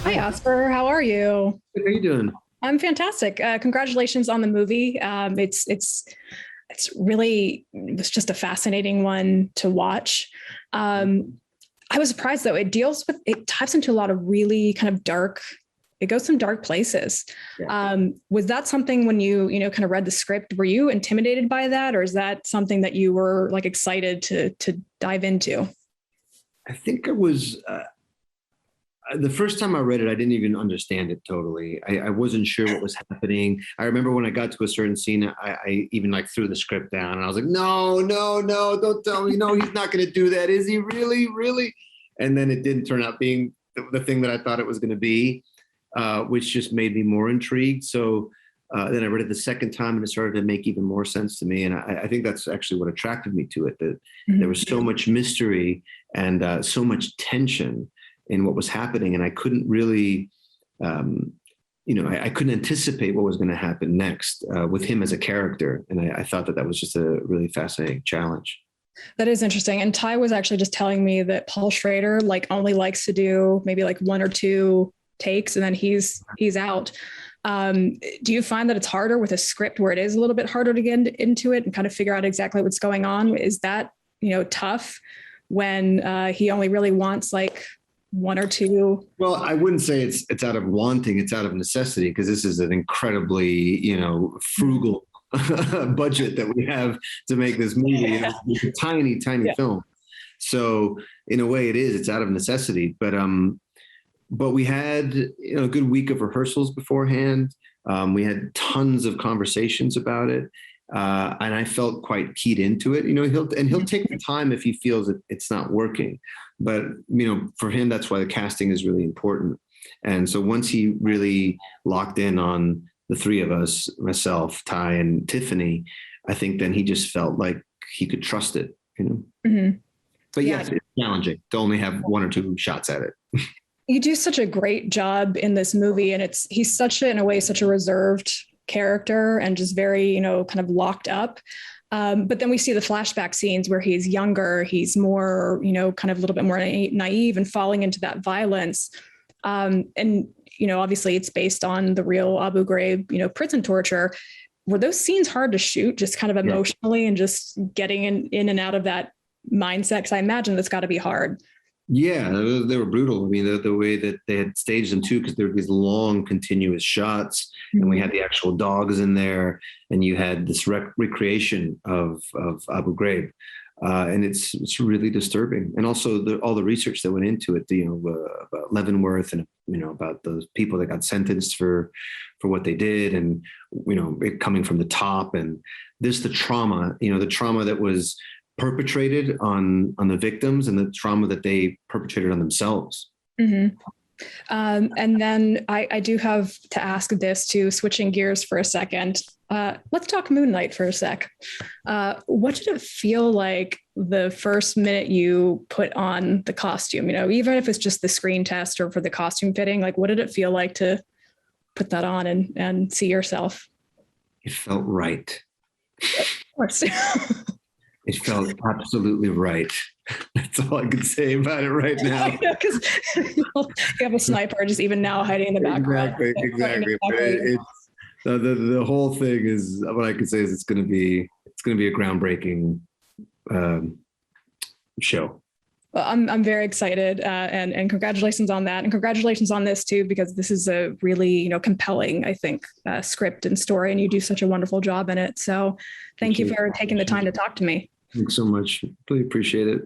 Hi, Oscar. How are you? How are you doing? I'm fantastic. Congratulations on the movie. It's really it's just a fascinating one to watch. I was surprised though. It taps into a lot of really kind of dark. It goes some dark places. Yeah. Was that something when you kind of read the script? Were you intimidated by that, or is that something that you were like excited to dive into? I think it was the first time I read it, I didn't even understand it totally. I wasn't sure what was happening. I remember when I got to a certain scene, I even like threw the script down and I was like, no, no, no, don't tell me. No, he's not going to do that. Is he really, really? And then it didn't turn out being the thing that I thought it was going to be, which just made me more intrigued. So then I read it the second time and it started to make even more sense to me. And I think that's actually what attracted me to it, that there was so much mystery and so much tension in what was happening. And I couldn't really, I couldn't anticipate what was going to happen next with him as a character. And I thought that that was just a really fascinating challenge. That is interesting. And Ty was actually just telling me that Paul Schrader like only likes to do maybe like one or two takes and then he's out. Do you find that it's harder with a script where it is a little bit harder to get into it and kind of figure out exactly what's going on? Is that, tough when he only really wants like one or two? Well, I wouldn't say it's out of wanting, it's out of necessity, because this is an incredibly, frugal budget that we have to make this movie. It's a tiny film. So in a way it's out of necessity, but we had a good week of rehearsals beforehand. We had tons of conversations about it. And I felt quite keyed into it. He'll take the time if he feels that it's not working. But for him, that's why the casting is really important. And so once he really locked in on the three of us, myself, Tye, and Tiffany, I think then he just felt like he could trust it. Mm-hmm. But yes, it's challenging to only have one or two shots at it. You do such a great job in this movie, and he's such a reserved character and just very, kind of locked up. But then we see the flashback scenes where he's younger, he's more, kind of a little bit more naive and falling into that violence. And, obviously it's based on the real Abu Ghraib, prison torture. Were those scenes hard to shoot, just kind of emotionally and just getting in and out of that mindset? Because I imagine that's got to be hard. Yeah, they were brutal. I mean, the way that they had staged them too, because there were these long, continuous shots, and we had the actual dogs in there, and you had this recreation of Abu Ghraib, and it's really disturbing. And also all the research that went into it, about Leavenworth and about those people that got sentenced for what they did, and it coming from the top, and the trauma that was perpetrated on the victims and the trauma that they perpetrated on themselves. Mm-hmm. And then I do have to ask this too, switching gears for a second. Let's talk Moonlight for a sec. What did it feel like the first minute you put on the costume? Even if it's just the screen test or for the costume fitting, like what did it feel like to put that on and see yourself? It felt right. Of course. It felt absolutely right. That's all I can say about it right now. Because you have a sniper just even now hiding in the background. Exactly. The whole thing is, what I can say is it's going to be a groundbreaking show. Well, I'm very excited, and congratulations on that, and congratulations on this too, because this is a really compelling, I think, script and story, and you do such a wonderful job in it. So, thank you for taking the time to talk to me. Thanks so much. Really appreciate it.